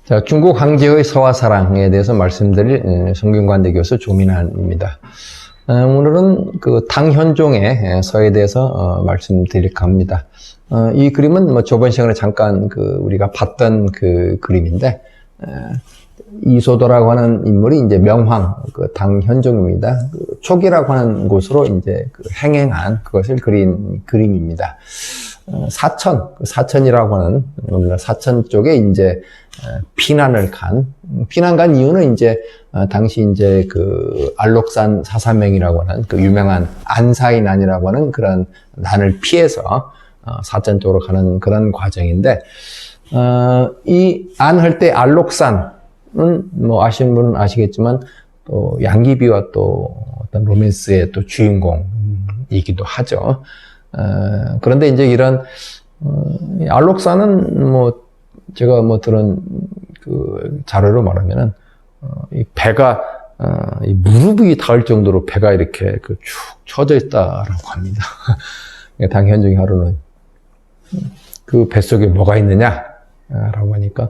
자, 중국 황제의 서화사랑에 대해서 말씀드릴 성균관대 교수 조민환입니다. 오늘은 그 당현종의 서에 대해서 말씀드릴까 합니다. 이 그림은 뭐 저번 시간에 잠깐 우리가 봤던 그 그림인데, 이소도라고 하는 인물이 이제 명황, 당현종입니다. 촉이라고 하는 곳으로 이제 행행한 그것을 그린 그림입니다. 사천이라고 하는, 우리가 사천 쪽에 이제 피난 간 이유는 이제 당시 이제 알록산 사사명이라고 하는 유명한 안사의 난이라고 하는 그런 난을 피해서 사천 쪽으로 가는 그런 과정인데, 이 안할 때 알록산은 뭐 아시는 분은 아시겠지만 또 양귀비와 또 어떤 로맨스의 또 주인공이기도 하죠. 그런데 이제 이런 알록산은 뭐 제가 뭐 들은 자료로 말하면은 이 배가 이 무릎이 닿을 정도로 배가 이렇게 축 처져 있다라고 합니다. 당현종이 하루는 그 뱃속에 뭐가 있느냐라고 하니까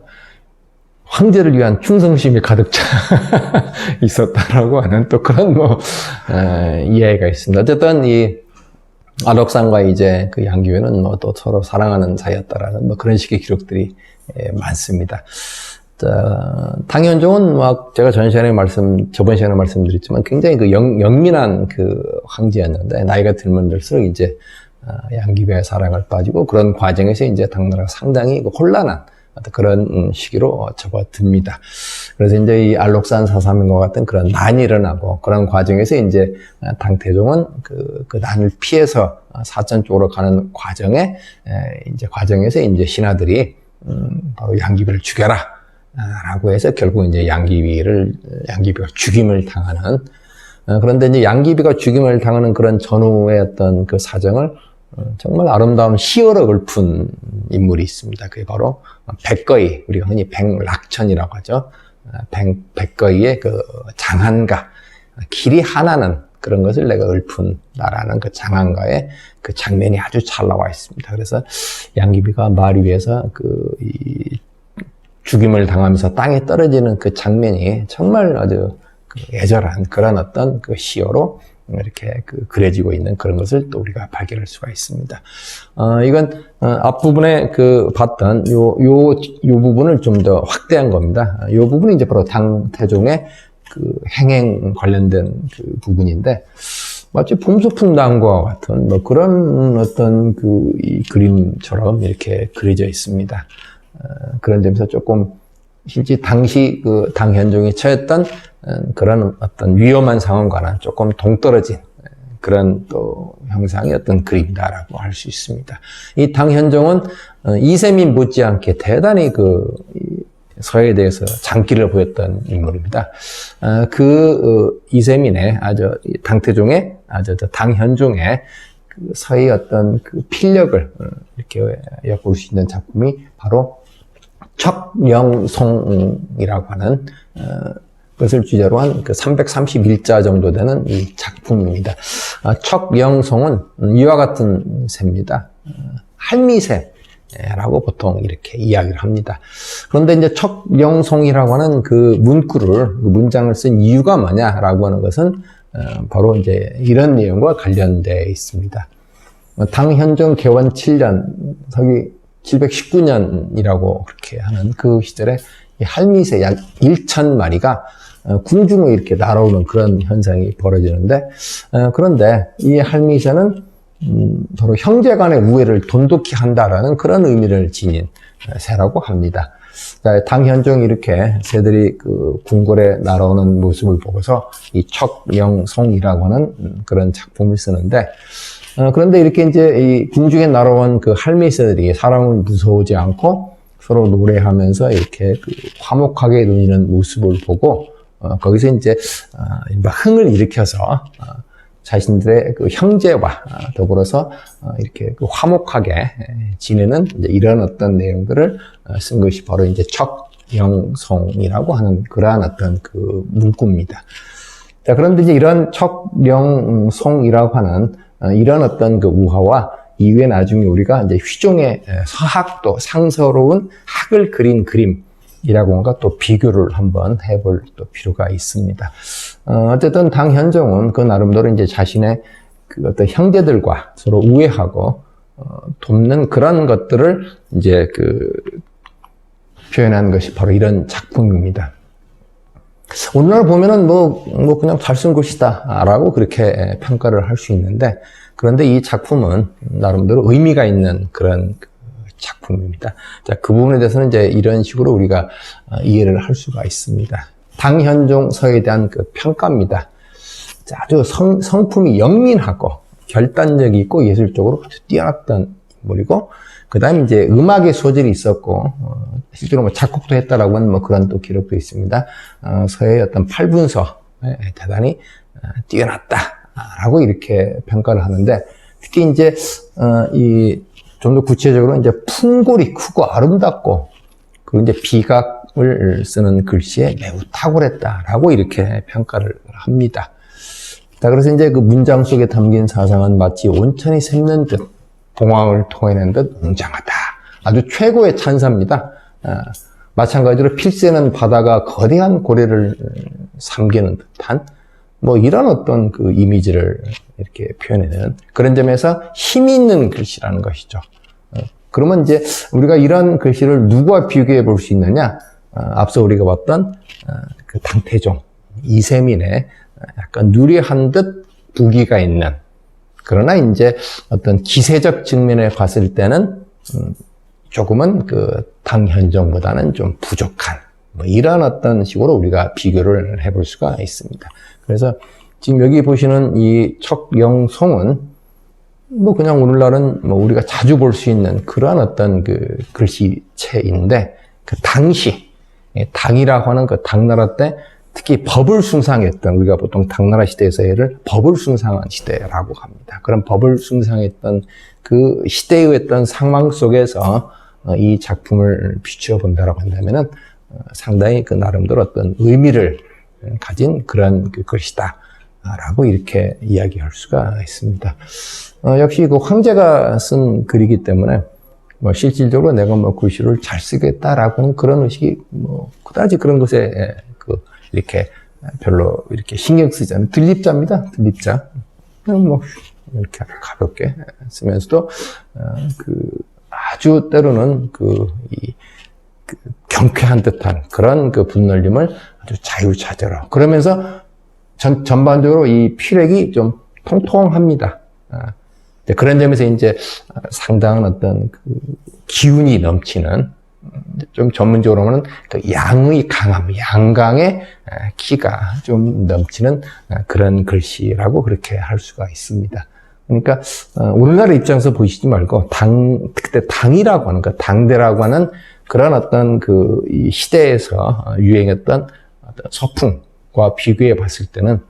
황제를 위한 충성심이 가득 차 있었다라고 하는 또 그런 뭐 이야기가 있습니다. 어쨌든 이 알록산과 이제 양귀비는 뭐 또 서로 사랑하는 사이였다라는 뭐 그런 식의 기록들이 많습니다. 자, 당현종은 막 제가 저번 시간에 말씀드렸지만 굉장히 영민한 황제였는데, 나이가 들면 들수록 이제 양귀비의 사랑을 빠지고 그런 과정에서 이제 당나라가 상당히 혼란한 그런 시기로 접어듭니다. 그래서 이제 이 알록산 사사명과 같은 그런 난이 일어나고 그런 과정에서 이제 당태종은 그 난을 피해서 사천 쪽으로 가는 과정에서 이제 신하들이 바로 양귀비를 죽여라 라고 해서 결국 이제 양귀비가 죽임을 당하는, 그런데 이제 양귀비가 죽임을 당하는 그런 전후의 어떤 그 사정을 정말 아름다운 시어로 읊은 인물이 있습니다. 그게 바로 백거이, 우리가 흔히 백락천이라고 하죠. 백거이의 장한가, 길이 하나는 그런 것을 내가 읊은다라는 그 장한가의 그 장면이 아주 잘 나와 있습니다. 그래서 양귀비가 말 위에서 이 죽임을 당하면서 땅에 떨어지는 그 장면이 정말 아주 애절한 그런 어떤 시어로 이렇게 그려지고 있는 그런 것을 또 우리가 발견할 수가 있습니다. 이건 앞부분에 봤던 요 부분을 좀 더 확대한 겁니다. 요 부분이 이제 바로 당태종의 행행 관련된 부분인데, 마치 봄소풍단과 같은 뭐 그런 어떤 이 그림처럼 이렇게 그려져 있습니다. 그런 점에서 조금 실제 당시 당현종이 처했던 그런 어떤 위험한 상황과는 조금 동떨어진 그런 또 형상의 어떤 그림이다라고 할 수 있습니다. 이 당현종은 이세미 못지않게 대단히 서에 대해서 장기를 보였던 인물입니다. 이세민의 당태종의 당현종의 서의 어떤 필력을 이렇게 엿볼 수 있는 작품이 바로 척령송이라고 하는 것을 주제로 한 331자 정도 되는 이 작품입니다. 척령송은 이와 같은 새입니다. 할미새라고 보통 이렇게 이야기를 합니다. 그런데 이제 척령송이라고 하는 문장을 쓴 이유가 뭐냐라고 하는 것은 바로 이제 이런 내용과 관련되어 있습니다. 당현종 개원 7년, 서기 719년이라고 그렇게 하는 그 시절에 이 할미새 약 1,000마리가 궁중에 이렇게 날아오는 그런 현상이 벌어지는데, 그런데 이 할미새는 서로 형제 간의 우애를 돈독히 한다라는 그런 의미를 지닌 새라고 합니다. 당현종이 이렇게 새들이 궁궐에 날아오는 모습을 보고서 이 척령송이라고 하는 그런 작품을 쓰는데, 그런데 이렇게 이제 이 궁중에 날아온 할미새들이 사람을 무서워하지 않고 서로 노래하면서 이렇게 화목하게 누리는 모습을 보고, 거기서 이제 흥을 일으켜서 자신들의 형제와 더불어서 이렇게 화목하게 지내는 이제 이런 어떤 내용들을 쓴 것이 바로 이제 척령송이라고 하는 그러한 어떤 문구입니다. 자, 그런데 이제 이런 척령송이라고 하는 이런 어떤 우화와 이후에 나중에 우리가 이제 휘종의 서학도 상서로운 학을 그린 그림, 이라고가 또 비교를 한번 해볼 또 필요가 있습니다. 어쨌든 당현종은 그 나름대로 이제 자신의 그 어떤 형제들과 서로 우애하고 돕는 그런 것들을 이제 표현한 것이 바로 이런 작품입니다. 오늘날 보면은 그냥 잘 쓴 글씨다 라고 그렇게 평가를 할 수 있는데, 그런데 이 작품은 나름대로 의미가 있는 그런 작품입니다. 자, 그 부분에 대해서는 이제 이런 식으로 우리가 이해를 할 수가 있습니다. 당현종 서에 대한 그 평가입니다. 자, 아주 성품이 영민하고 결단력이 있고 예술적으로 아주 뛰어났던 인물이고, 그 다음에 이제 음악의 소질이 있었고, 실제로 작곡도 했다라고 하는 그런 또 기록도 있습니다. 서의 어떤 팔분서에 대단히 뛰어났다라고 이렇게 평가를 하는데, 특히 이제, 좀 더 구체적으로 이제 풍골이 크고 아름답고, 그리고 이제 비각을 쓰는 글씨에 매우 탁월했다라고 이렇게 평가를 합니다. 자, 그래서 이제 그 문장 속에 담긴 사상은 마치 온천이 샘는 듯, 봉황을 토해낸 듯 웅장하다. 아주 최고의 찬사입니다. 마찬가지로 필세는 바다가 거대한 고래를 삼기는 듯한 이런 어떤 그 이미지를 이렇게 표현해내는 그런 점에서 힘이 있는 글씨라는 것이죠. 그러면 이제 우리가 이런 글씨를 누구와 비교해 볼 수 있느냐? 앞서 우리가 봤던 그 당태종, 이세민의 약간 누리한 듯 부기가 있는, 그러나 이제 어떤 기세적 측면에 봤을 때는 조금은 그 당현종보다는 좀 부족한 이런 어떤 식으로 우리가 비교를 해볼 수가 있습니다. 그래서 지금 여기 보시는 이 척영송은 그냥 오늘날은 우리가 자주 볼 수 있는 그러한 어떤 그 글씨체인데, 그 당시 당이라고 하는 그 당나라 때 특히 법을 숭상했던, 우리가 보통 당나라 시대에서의 법을 숭상한 시대라고 합니다. 그런 법을 숭상했던 그 시대의 어떤 상황 속에서 이 작품을 비추어 본다라고 한다면은 상당히 그 나름대로 어떤 의미를 가진 그런 그 글씨다 라고 이렇게 이야기할 수가 있습니다. 역시 그 황제가 쓴 글이기 때문에 실질적으로 내가 글씨를 잘 쓰겠다라고는 그런 의식이 그다지 그런 것에 이렇게 별로 이렇게 신경 쓰지 않는 들립자입니다. 들립자. 이렇게 가볍게 쓰면서도 아주 때로는 경쾌한 듯한 그런 그 분놀림을 아주 자유자재로, 그러면서 전반적으로 이 필획이 좀 통통합니다. 그런 점에서 이제 상당한 어떤 그 기운이 넘치는, 좀 전문적으로 하면 그 양의 강함, 양강의 기가 좀 넘치는 그런 글씨라고 그렇게 할 수가 있습니다. 그러니까 오늘날의 입장에서 보시지 말고 그때 당이라고 하는 그 당대라고 하는 그런 어떤 이 시대에서 유행했던 어떤 서풍과 비교해 봤을 때는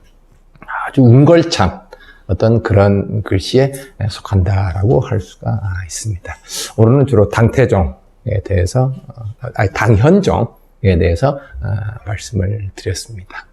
아주 운걸찬 어떤 그런 글씨에 속한다라고 할 수가 있습니다. 오늘은 주로 당태종에 대해서, 당현종에 대해서 말씀을 드렸습니다.